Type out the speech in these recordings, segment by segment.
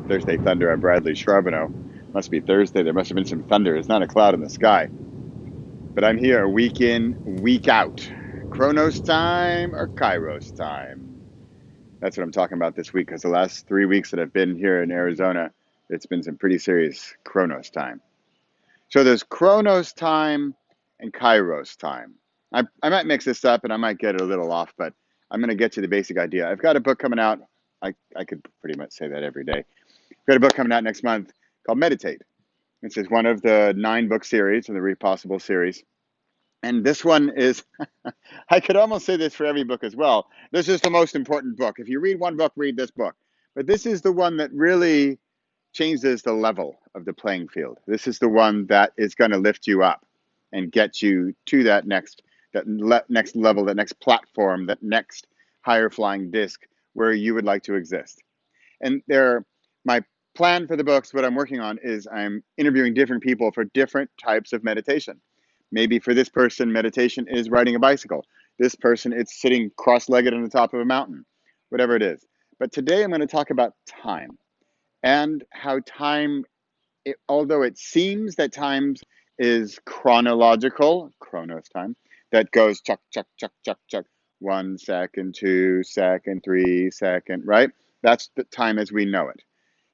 Thursday Thunder on Bradley Charbonneau. Must be Thursday. There must have been some thunder. It's not a cloud in the sky. But I'm here week in, week out. Chronos time or Kairos time? That's what I'm talking about this week because the last 3 weeks that I've been here in Arizona, it's been some pretty serious Chronos time. So there's Chronos time and Kairos time. I might mix this up and I might get it a little off, but I'm going to get to the basic idea. I've got a book coming out. I could pretty much say that every day. I've got a book coming out next month called Meditate. This is one of the 9-book series in the Read Possible series. And this one is, I could almost say this for every book as well. This is the most important book. If you read one book, read this book. But this is the one that really changes the level of the playing field. This is the one that is going to lift you up and get you to that next level, that next platform, that next higher flying disc where you would like to exist. And my plan for the books, what I'm working on is I'm interviewing different people for different types of meditation. Maybe for this person, meditation is riding a bicycle. This person, it's sitting cross-legged on the top of a mountain, whatever it is. But today I'm going to talk about time and how time, although it seems that time is chronological, Chronos time, that goes chuck, chuck, chuck, chuck, chuck, 1 second, 2 second, 3 second, right? That's the time as we know it.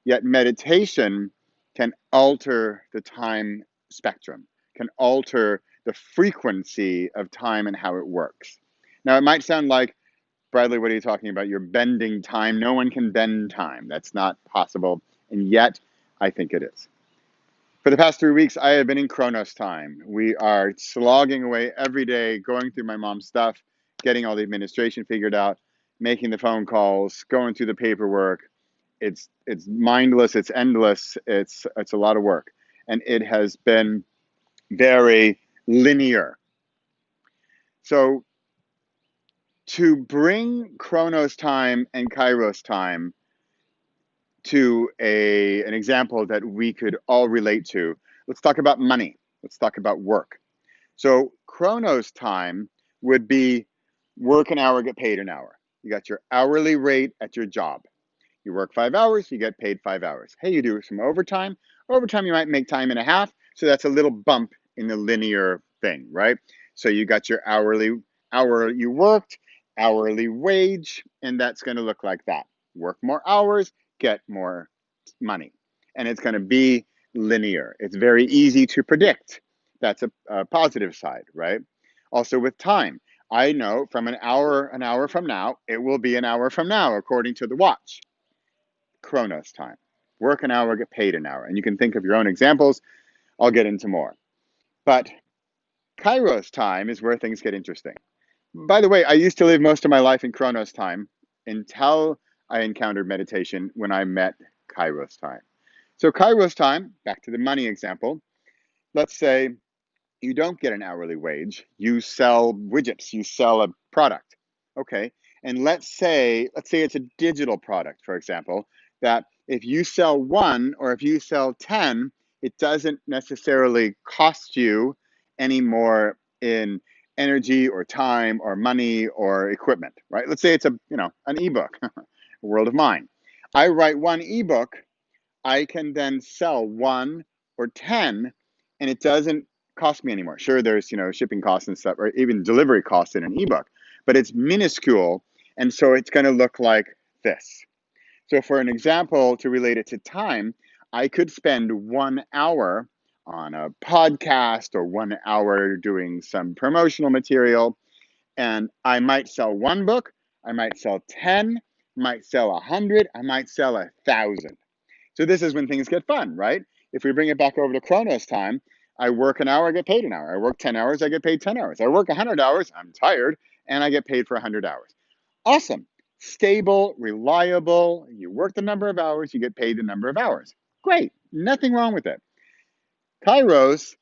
Yet meditation can alter the time spectrum, can alter the frequency of time and how it works. Now, it might sound like, Bradley, what are you talking about? You're bending time. No one can bend time. That's not possible. And yet, I think it is. For the past 3 weeks, I have been in Chronos time. We are slogging away every day, going through my mom's stuff, getting all the administration figured out, making the phone calls, going through the paperwork. It's mindless, it's endless, it's a lot of work. And it has been very linear. So to bring Chronos time and Kairos time to an example that we could all relate to, let's talk about money. Let's talk about work. So Chronos time would be work an hour, get paid an hour. You got your hourly rate at your job. You work 5 hours, you get paid 5 hours. Hey, you do some overtime. Overtime, you might make time and a half. So that's a little bump in the linear thing, right? So you got your hour you worked, hourly wage, and that's going to look like that. Work more hours, get more money. And it's going to be linear. It's very easy to predict. That's a positive side, right? Also with time, I know from an hour from now, it will be an hour from now, according to the watch. Chronos time. Work an hour, get paid an hour. And you can think of your own examples. I'll get into more. But Kairos time is where things get interesting. By the way, I used to live most of my life in Chronos time until I encountered meditation when I met Kairos time. So Kairos time, back to the money example, let's say you don't get an hourly wage, you sell widgets, you sell a product. Okay. And let's say it's a digital product, for example, that if you sell one or if you sell 10, it doesn't necessarily cost you any more in energy or time or money or equipment, right? Let's say it's an ebook, a world of mine. I write one ebook, I can then sell 1 or 10, and it doesn't cost me anymore. Sure, there's shipping costs and stuff, or even delivery costs in an ebook, but it's minuscule, and so it's going to look like this. So for an example to relate it to time, I could spend 1 hour on a podcast or 1 hour doing some promotional material, and I might sell one book, I might sell 10, might sell 100, I might sell 1,000. So this is when things get fun, right? If we bring it back over to Chronos time, I work an hour, I get paid an hour. I work 10 hours, I get paid 10 hours. I work 100 hours, I'm tired, and I get paid for 100 hours. Awesome. Stable, reliable. You work the number of hours, you get paid the number of hours. Great. Nothing wrong with it. Kairos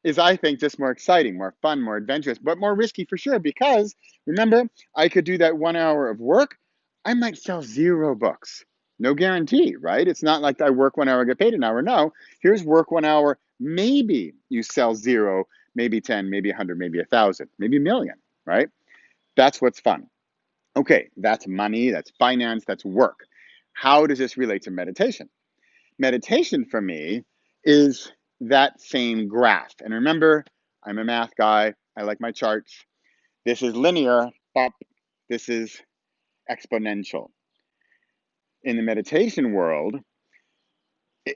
is, I think, just more exciting, more fun, more adventurous, but more risky for sure, because remember, I could do that 1 hour of work. I might sell 0 books. No guarantee, right? It's not like I work 1 hour, get paid an hour. No, here's work 1 hour. Maybe you sell 0, maybe 10, maybe 100, maybe 1,000, maybe 1,000,000, right? That's what's fun. Okay, that's money, that's finance, that's work. How does this relate to meditation? Meditation for me is that same graph. And remember, I'm a math guy. I like my charts. This is linear. Bop. This is exponential. In the meditation world,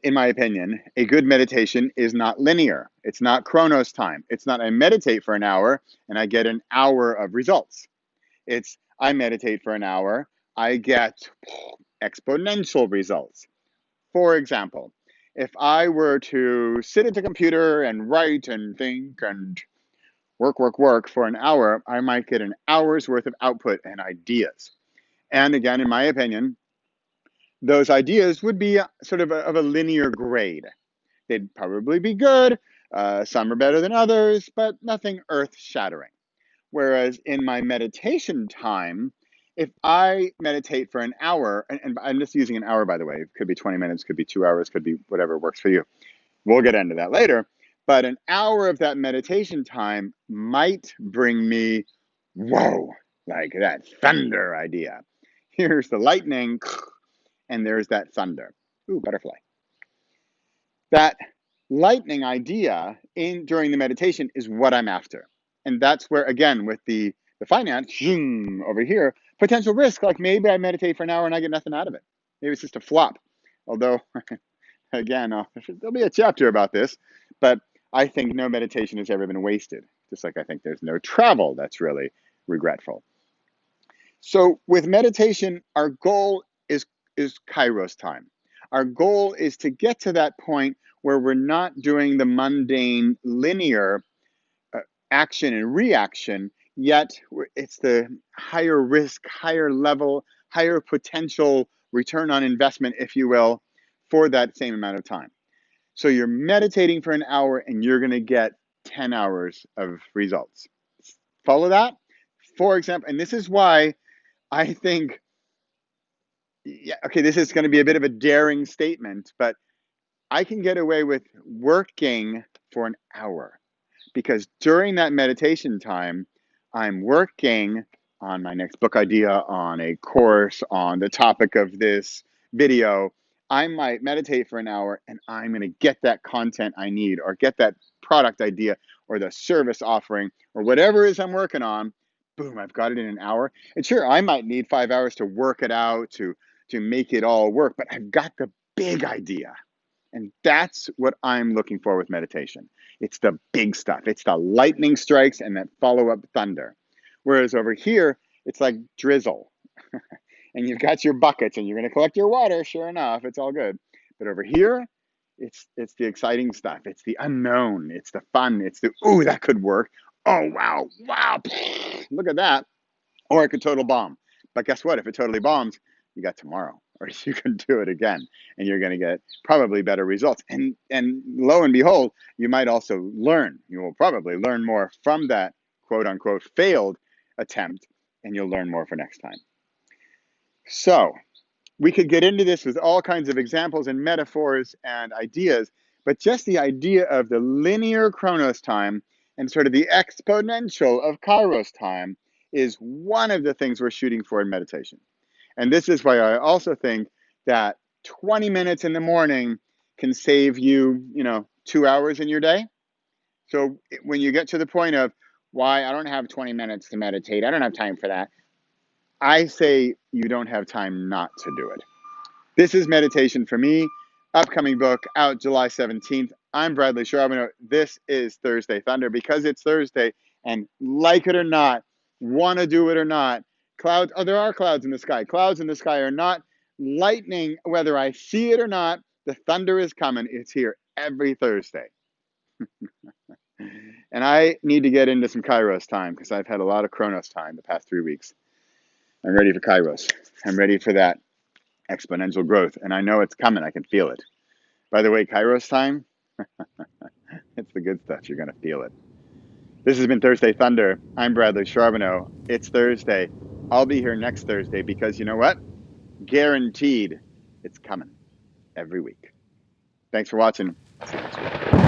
in my opinion, a good meditation is not linear. It's not Chronos time. It's not I meditate for an hour and I get an hour of results. It's I meditate for an hour, I get exponential results. For example, if I were to sit at the computer and write and think and work for an hour, I might get an hour's worth of output and ideas. And again, in my opinion, those ideas would be sort of a linear grade. They'd probably be good. Some are better than others, but nothing earth-shattering. Whereas in my meditation time, if I meditate for an hour, and I'm just using an hour, by the way, it could be 20 minutes, could be 2 hours, could be whatever works for you. We'll get into that later. But an hour of that meditation time might bring me, whoa, like that thunder idea. Here's the lightning, and there's that thunder. Ooh, butterfly. That lightning idea during the meditation is what I'm after. And that's where, again, with the finance over here, potential risk, like maybe I meditate for an hour and I get nothing out of it. Maybe it's just a flop. Although, again, there'll be a chapter about this, but I think no meditation has ever been wasted. Just like I think there's no travel that's really regretful. So with meditation, our goal is Kairos time. Our goal is to get to that point where we're not doing the mundane linear action and reaction, yet it's the higher risk, higher level, higher potential return on investment, if you will, for that same amount of time. So you're meditating for an hour and you're going to get 10 hours of results. Follow that? For example, and this is why I think, yeah, okay, this is going to be a bit of a daring statement, but I can get away with working for an hour because during that meditation time, I'm working on my next book idea, on a course, on the topic of this video. I might meditate for an hour and I'm going to get that content I need or get that product idea or the service offering or whatever it is I'm working on. Boom, I've got it in an hour. And sure, I might need 5 hours to work it out, to make it all work, but I've got the big idea. And that's what I'm looking for with meditation. It's the big stuff. It's the lightning strikes and that follow-up thunder. Whereas over here, it's like drizzle. And you've got your buckets and you're going to collect your water, sure enough, it's all good. But over here, it's the exciting stuff. It's the unknown. It's the fun. It's the, ooh, that could work. Oh, wow, look at that. Or it could total bomb. But guess what? If it totally bombs, you got tomorrow, or you can do it again, and you're going to get probably better results. And lo and behold, you might also learn. You will probably learn more from that quote unquote failed attempt, and you'll learn more for next time. So we could get into this with all kinds of examples and metaphors and ideas, but just the idea of the linear Chronos time and sort of the exponential of Kairos time is one of the things we're shooting for in meditation. And this is why I also think that 20 minutes in the morning can save you, 2 hours in your day. So when you get to the point of why I don't have 20 minutes to meditate, I don't have time for that, I say you don't have time not to do it. This is meditation for me. Upcoming book out July 17th. I'm Bradley Charbonneau. This is Thursday Thunder because it's Thursday, and like it or not, want to do it or not, clouds, there are clouds in the sky. Clouds in the sky are not lightning, whether I see it or not. The thunder is coming. It's here every Thursday. And I need to get into some Kairos time because I've had a lot of Chronos time the past 3 weeks. I'm ready for Kairos. I'm ready for that exponential growth. And I know it's coming. I can feel it. By the way, Kairos time, it's the good stuff. You're going to feel it. This has been Thursday Thunder. I'm Bradley Charbonneau. It's Thursday. I'll be here next Thursday because you know what? Guaranteed it's coming every week. Thanks for watching. See you next week.